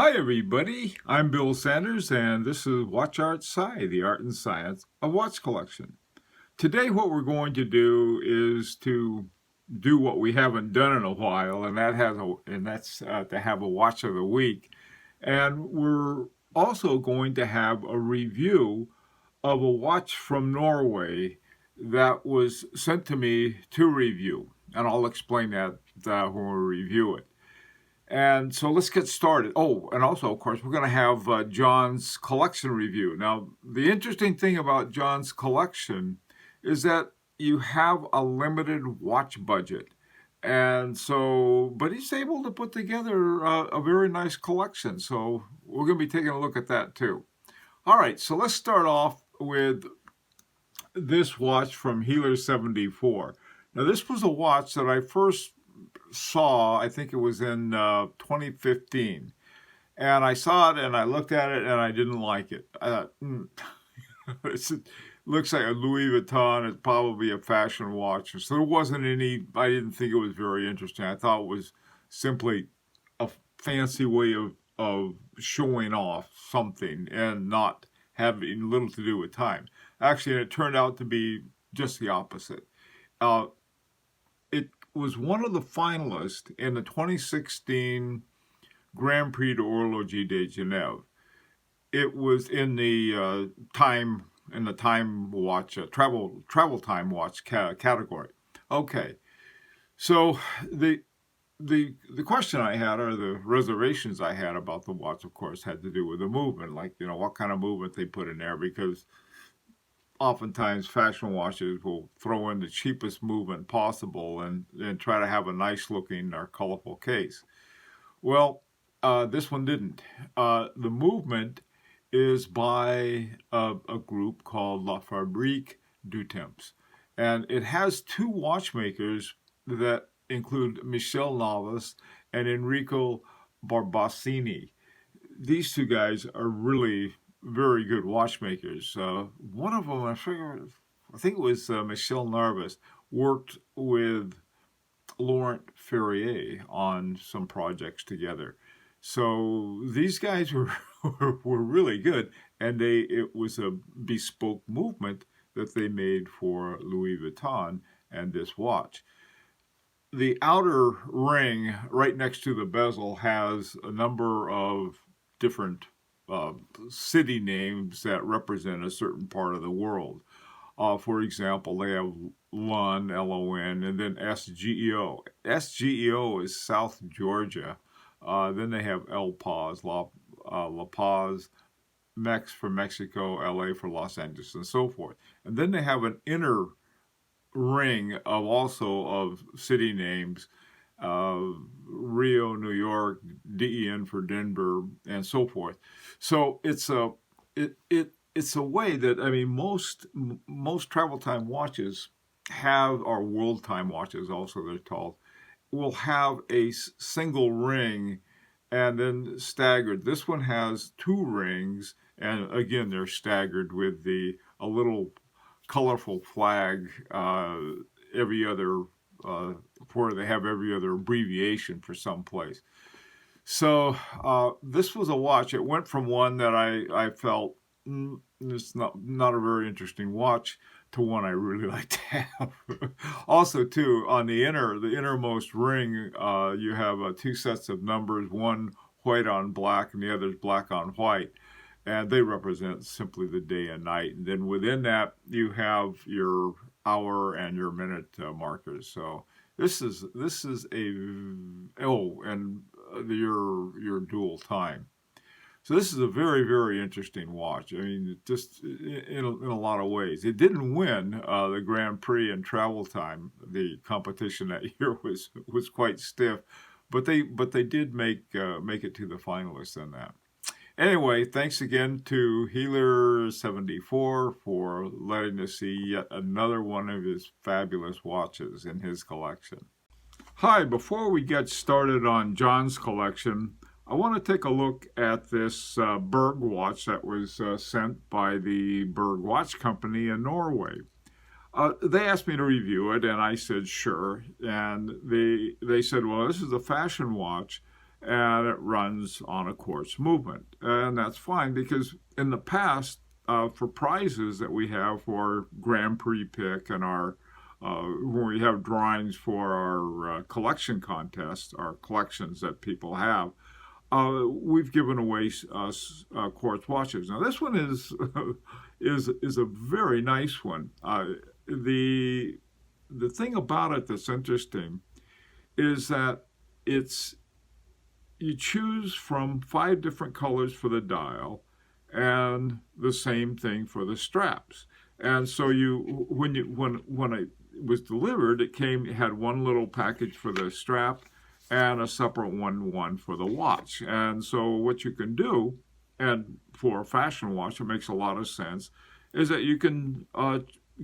Hi everybody, I'm Bill Sanders and this is Watch Art Sci, the art and science of watch collection. Today what we're going to do is to do what we haven't done in a while, and that's to have a watch of the week. And we're also going to have a review of a watch from Norway that was sent to me to review, and I'll explain that when we review it. And so let's get started. Oh, and also, of course, we're going to have John's collection review. Now, the interesting thing about John's collection is that you have a limited watch budget. And so, but he's able to put together a very nice collection. So we're going to be taking a look at that too. All right, so let's start off with this watch from Healer 74. Now, this was a watch that I first saw, I think it was in 2015. And I saw it and I looked at it and I didn't like it. I thought, it looks like a Louis Vuitton. It's probably a fashion watch. So there wasn't any, I didn't think it was very interesting. I thought it was simply a fancy way of showing off something and not having little to do with time. Actually, it turned out to be just the opposite. It was one of the finalists in the 2016 Grand Prix d'Horlogerie de Genève. It was in the time watch travel time watch category. Okay, so the question I had, or the reservations I had about the watch, of course, had to do with the movement, like what kind of movement they put in there, because oftentimes fashion watches will throw in the cheapest movement possible and try to have a nice looking or colorful case. Well, this one didn't. The movement is by a group called La Fabrique du Temps. And it has two watchmakers that include Michel Navas and Enrico Barbassini. These two guys are really very good watchmakers. One of them, I think it was Michel Navas, worked with Laurent Ferrier on some projects together. So these guys were really good, and it was a bespoke movement that they made for Louis Vuitton and this watch. The outer ring right next to the bezel has a number of different city names that represent a certain part of the world. For example, they have Lon, L-O-N, and then SGEO. SGEO is South Georgia. Then they have El Paz, La Paz, Mex for Mexico, LA for Los Angeles, and so forth. And then they have an inner ring of city names, Rio, New York, DEN for Denver, and so forth. So it's a way that, I mean, most travel time watches have, or world time watches also they're called, will have a single ring and then staggered. This one has two rings, and again they're staggered with a little colorful flag every other where they have every other abbreviation for some place. So this was a watch. It went from one that I felt it's not a very interesting watch to one I really like to have. Also, too, on the innermost ring, you have two sets of numbers, one white on black and the other is black on white. And they represent simply the day and night. And then within that, you have your hour and your minute markers. So this is your dual time. So this is a very, very interesting watch. I mean, just in a lot of ways. It didn't win the Grand Prix in travel time. The competition that year was quite stiff, but they did make it to the finalists in that. Anyway, thanks again to Healer74 for letting us see yet another one of his fabulous watches in his collection. Hi, before we get started on John's collection, I want to take a look at this Berg watch that was sent by the Berg Watch Company in Norway. They asked me to review it, and I said sure. And they said, well, this is a fashion watch, and it runs on a quartz movement. And that's fine because in the past, for prizes that we have for Grand Prix pick and our when we have drawings for our collection contests, our collections that people have, we've given away quartz watches. Now this one is is a very nice one. The thing about it that's interesting is that it's you choose from 5 different colors for the dial, and the same thing for the straps. And so when it was delivered, it had one little package for the strap and a separate one for the watch. And so what you can do, and for a fashion watch, it makes a lot of sense, is that you can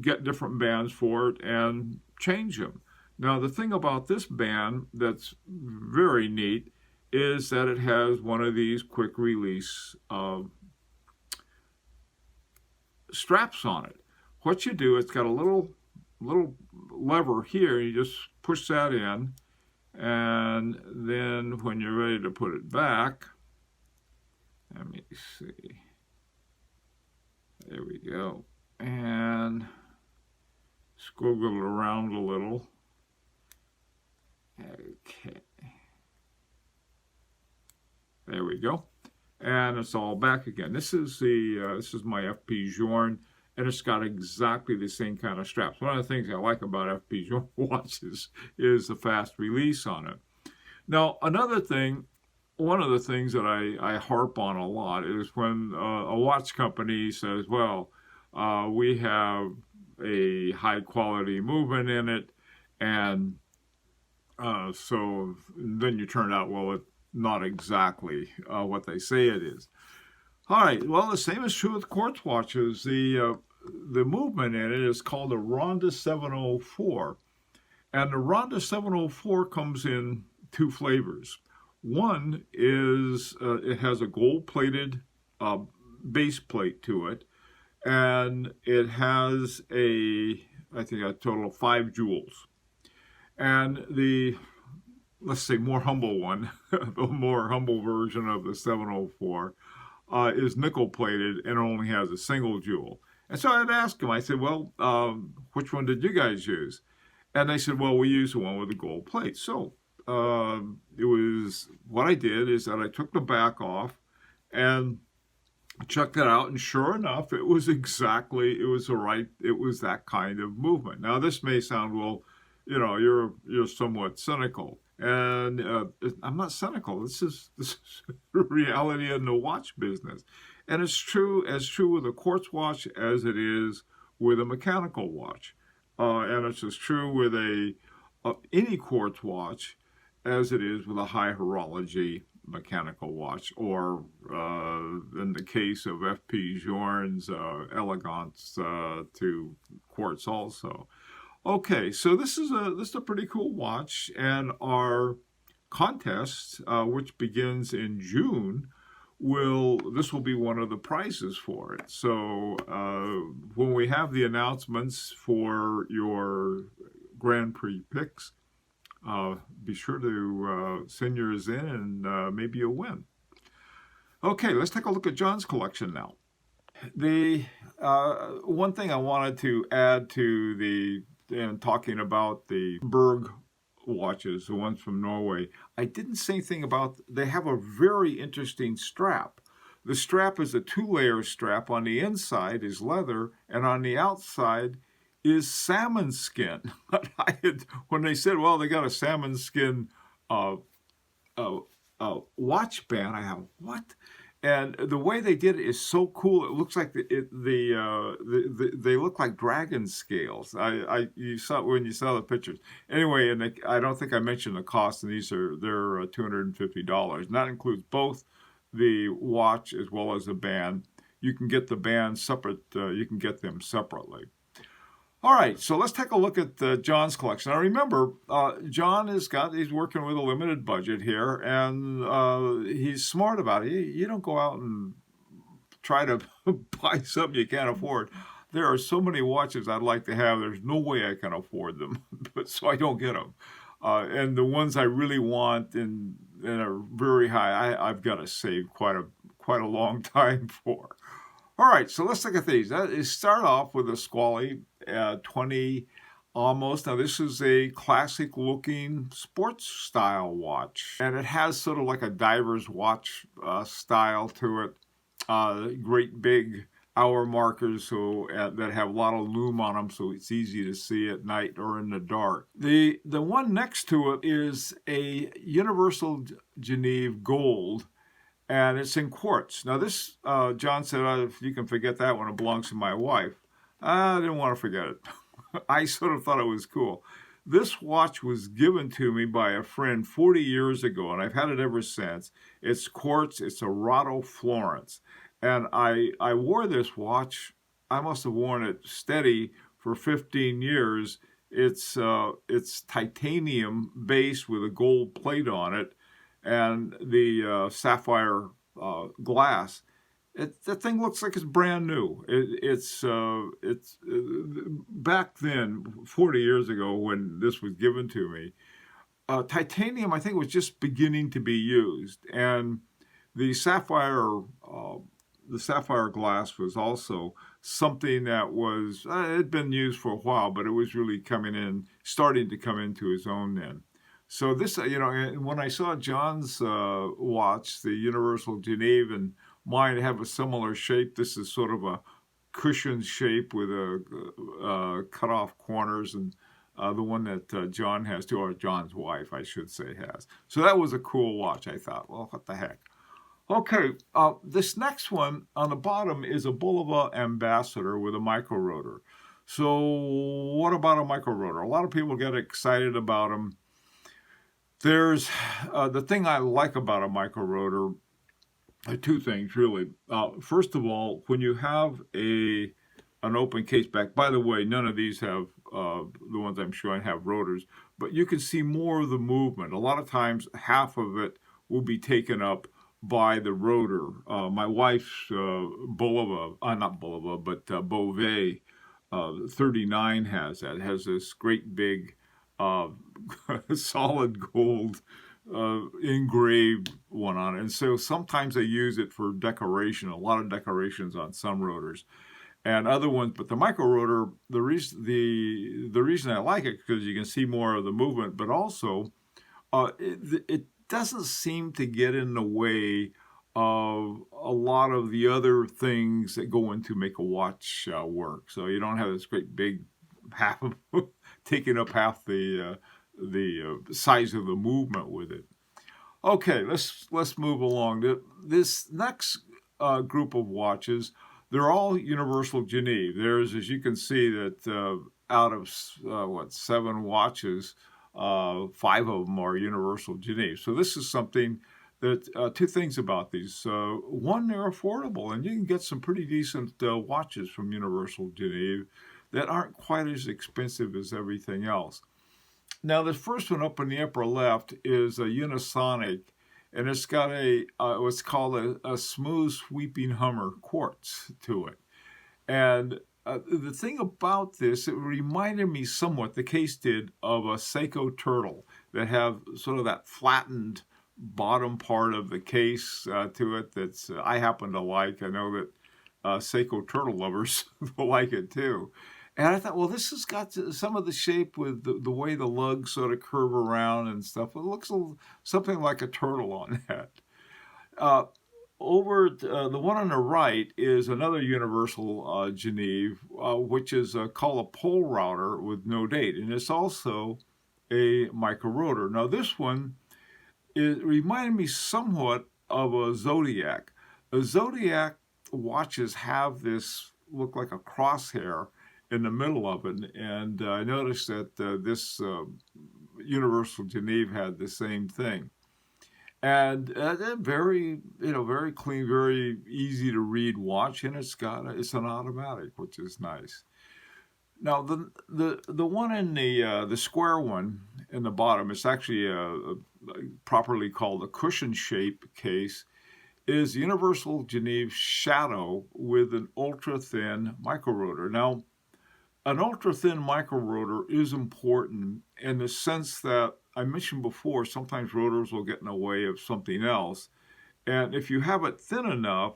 get different bands for it and change them. Now, the thing about this band that's very neat is that it has one of these quick release straps on it. What you do, it's got a little lever here. You just push that in, and then when you're ready to put it back, let me see. There we go. And squiggle it around a little. Okay. There we go. And it's all back again. This is my FP Journe, and it's got exactly the same kind of straps. One of the things I like about FP Journe watches is the fast release on it. Now, another thing, one of the things that I harp on a lot is when a watch company says, well, we have a high quality movement in it, and so then you turn out, well, it's not exactly what they say it is. All right, well, the same is true with quartz watches. The movement in it is called a Ronda 704, and the Ronda 704 comes in 2 flavors. One is it has a gold-plated base plate to it, and it has I think a total of 5 jewels. And the, let's say, more humble one, the more humble version of the 704, is nickel-plated and only has a single jewel. And so I'd ask them, I said, well, which one did you guys use? And they said, well, we used the one with the gold plate. So what I did is that I took the back off and checked it out, and sure enough, it was that kind of movement. Now, this may sound, well, you're somewhat cynical. And I'm not cynical. This is reality in the watch business. And it's true with a quartz watch as it is with a mechanical watch. And it's as true with any quartz watch as it is with a high horology mechanical watch, or in the case of FP Journe's Elegance to quartz also. Okay, so this is a pretty cool watch, and our contest, which begins in June, this will be one of the prizes for it. So when we have the announcements for your Grand Prix picks, be sure to send yours in, and maybe you'll win. Okay, let's take a look at John's collection now. The one thing I wanted to add to and talking about the Berg watches, the ones from Norway, I didn't say anything about, they have a very interesting strap. The strap is a 2-layer strap. On the inside is leather, and on the outside is salmon skin. When they said, well, they got a salmon skin watch band, I have, what? And the way they did it is so cool. It looks like they look like dragon scales. You saw when you saw the pictures. Anyway, and I don't think I mentioned the cost, and they're $250. And that includes both the watch as well as the band. You can get the band separate. You can get them separately. All right, so let's take a look at John's collection. Now remember, John he's working with a limited budget here, and he's smart about it. You don't go out and try to buy something you can't afford. There are so many watches I'd like to have. There's no way I can afford them, so I don't get them. And the ones I really want, and in a very high. I've got to save quite a long time for. All right, so let's look at these. That is start off with a Squally 20 almost. Now this is a classic looking sports style watch, and it has sort of like a diver's watch style to it. Great big hour markers that have a lot of lume on them, so it's easy to see at night or in the dark. The one next to it is a Universal Geneve Gold, and it's in quartz. Now this, John said, if you can forget that one, it belongs to my wife. I didn't want to forget it. I sort of thought it was cool. This watch was given to me by a friend 40 years ago, and I've had it ever since. It's quartz. It's a Rado Florence. And I wore this watch. I must have worn it steady for 15 years. It's titanium base with a gold plate on it, and the sapphire glass. That thing looks like it's brand new. It's back then, 40 years ago, when this was given to me. Titanium, I think, was just beginning to be used, and the sapphire glass was also something that was it had been used for a while, but it was really starting to come into its own then. So this, when I saw John's watch, the Universal Geneve, and mine have a similar shape. This is sort of a cushion shape with a cut off corners, and the one that John has too, or John's wife, I should say, has. So that was a cool watch. I thought, well, what the heck. Okay, this next one on the bottom is a Bulova Ambassador with a micro rotor. So what about a micro rotor? A lot of people get excited about them. There's the thing I like about a micro rotor. Two things, really. First of all, when you have an open case back, by the way, none of these have, the ones I'm showing have rotors, but you can see more of the movement. A lot of times, half of it will be taken up by the rotor. My wife's Bulova, not Bulova, but Beauvais 39 has that. It has this great big solid gold engraved one on it, and so sometimes they use it for decoration. A lot of decorations on some rotors, and other ones. But the micro rotor, the reason I like it, because you can see more of the movement, but also it doesn't seem to get in the way of a lot of the other things that go into make a watch work. So you don't have this great big half of taking up half the size of the movement with it. Okay, let's move along. This next group of watches, they're all Universal Geneve. There's, as you can see, that out of 7 watches, 5 of them are Universal Geneve. So this is something that two things about these. One, they're affordable, and you can get some pretty decent watches from Universal Geneve that aren't quite as expensive as everything else. Now, the first one up in the upper left is a Unisonic, and it's got what's called a smooth sweeping Hummer quartz to it. And the thing about this, it reminded me somewhat, the case did, of a Seiko turtle that have sort of that flattened bottom part of the case to it that's I happen to like. I know that Seiko turtle lovers like it too. And I thought, well, this has got some of the shape with the way the lugs sort of curve around and stuff. It looks something like a turtle on that. Over the one on the right is another Universal Geneve, which is called a pole router with no date. And it's also a micro rotor. Now, this one, it reminded me somewhat of a Zodiac. A Zodiac watches have this look like a crosshair in the middle of it, and I noticed that this Universal Geneve had the same thing, and very clean, very easy to read watch, and it's an automatic, which is nice. Now the one in the square one in the bottom, it's actually properly called a cushion shape case, is Universal Geneve Shadow with an ultra thin micro rotor. Now, an ultra-thin micro rotor is important in the sense that I mentioned before, sometimes rotors will get in the way of something else. And if you have it thin enough,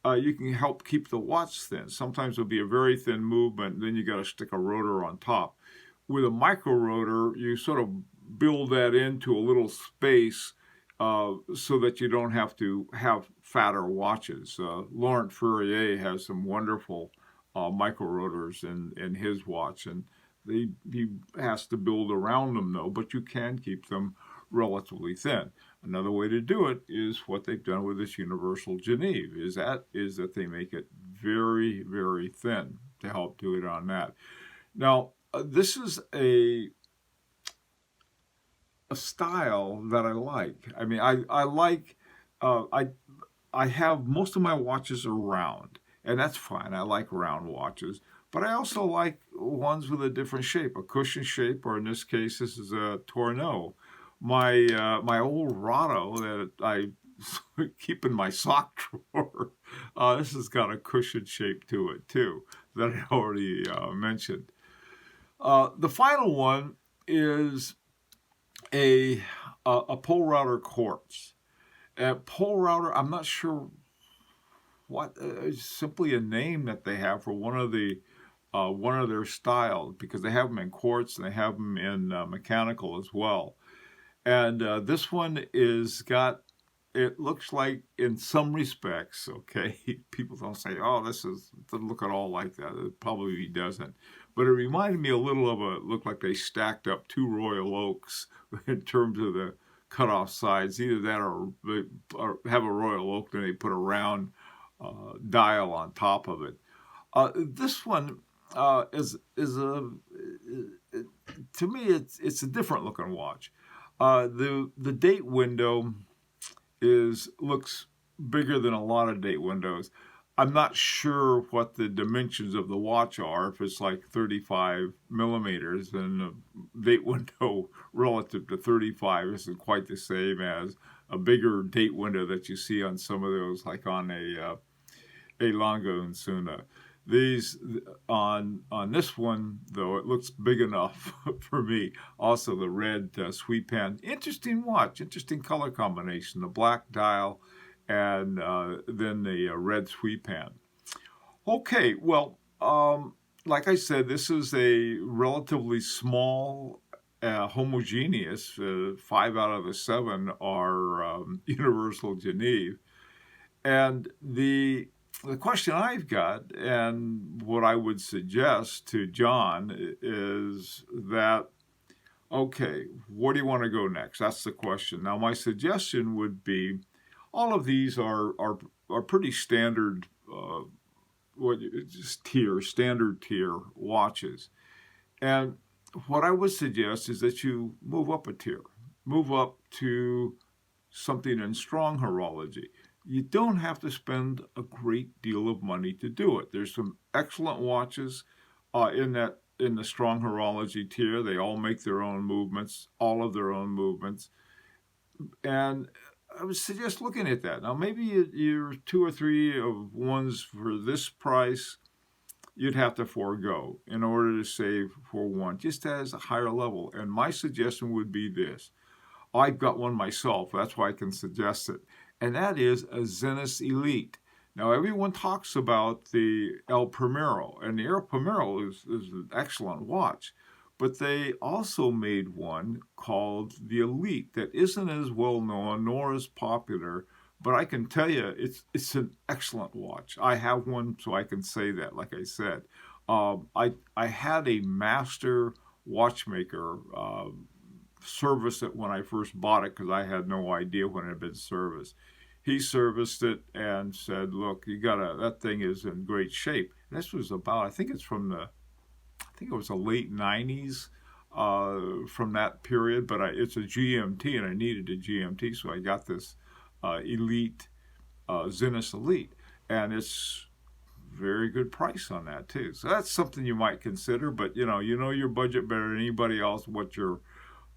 you can help keep the watch thin. Sometimes it'll be a very thin movement, then you got to stick a rotor on top. With a micro rotor, you sort of build that into a little space so that you don't have to have fatter watches. Laurent Ferrier has some wonderful micro rotors in his watch, and he has to build around them though, but you can keep them relatively thin. Another way to do it is what they've done with this Universal Geneve, is that they make it very, very thin to help do it on that. Now, this is a style that I like. I mean, I like, I have, most of my watches are round, and that's fine. I like round watches. But I also like ones with a different shape, a cushion shape, or in this case, this is a Tourneau. My old Rado that I keep in my sock drawer, this has got a cushion shape to it too, that I already mentioned. The final one is a pole router quartz. Pole router, I'm not sure what, simply a name that they have for one of their styles, because they have them in quartz and they have them in mechanical as well. And this one is got, it looks like in some respects, okay, people don't say, oh, it doesn't look at all like that. It probably doesn't. But it reminded me a little of it looked like they stacked up two Royal Oaks in terms of the cutoff sides. Either that or have a Royal Oak, then they put a round dial on top of it. This one is a, to me, it's a different looking watch. The date window looks bigger than a lot of date windows. I'm not sure what the dimensions of the watch are. If it's like 35 millimeters, then the date window relative to 35 isn't quite the same as a bigger date window that you see on some of those, like on a Longo and Suna. These on this one though, it looks big enough for me. Also, the red sweep pen, interesting watch, interesting color combination. The black dial, and then the red sweep pen. Okay, well, like I said, this is a relatively small, homogeneous. 5 out of the 7 are Universal Geneve, and the question I've got, and what I would suggest to John, is that, okay, where do you want to go next? That's the question. Now, my suggestion would be, all of these are pretty standard, standard tier watches. And what I would suggest is that you move up a tier, move up to something in strong horology. You don't have to spend a great deal of money to do it. There's some excellent watches in the strong horology tier. They all make their own movements, all of their own movements. And I would suggest looking at that. Now, maybe you're 2 or 3 of ones for this price you'd have to forego in order to save for one, just as a higher level. And my suggestion would be this. I've got one myself, that's why I can suggest it. And that is a Zenith Elite. Now, everyone talks about the El Primero, and the El Primero is an excellent watch. But they also made one called the Elite that isn't as well known nor as popular, but I can tell you it's an excellent watch. I have one, so I can say that, like I said. I had a master watchmaker service it when I first bought it, because I had no idea when it had been serviced. He serviced it and said, look, that thing is in great shape. And this was about, I think it was the late 90s from that period, but it's a GMT, and I needed a GMT, so I got this Elite, Zenith Elite, and it's very good price on that too. So that's something you might consider, but you know your budget better than anybody else, what you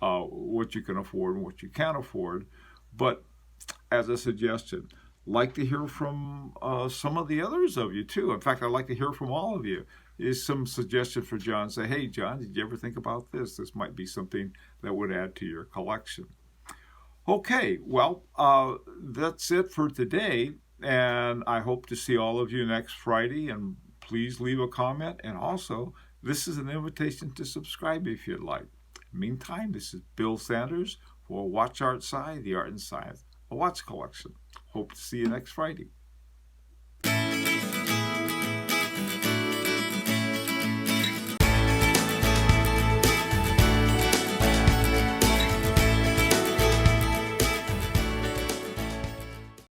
can afford and what you can't afford. But as a suggestion, like to hear from some of the others of you too. In fact, I'd like to hear from all of you. Is some suggestion for John? Say, hey, John, did you ever think about this? This might be something that would add to your collection. Okay, well, that's it for today, and I hope to see all of you next Friday. And please leave a comment. And also, this is an invitation to subscribe if you'd like. Meantime, this is Bill Sanders for Watch Art Sci, the Art and Science, a watch collection. Hope to see you next Friday.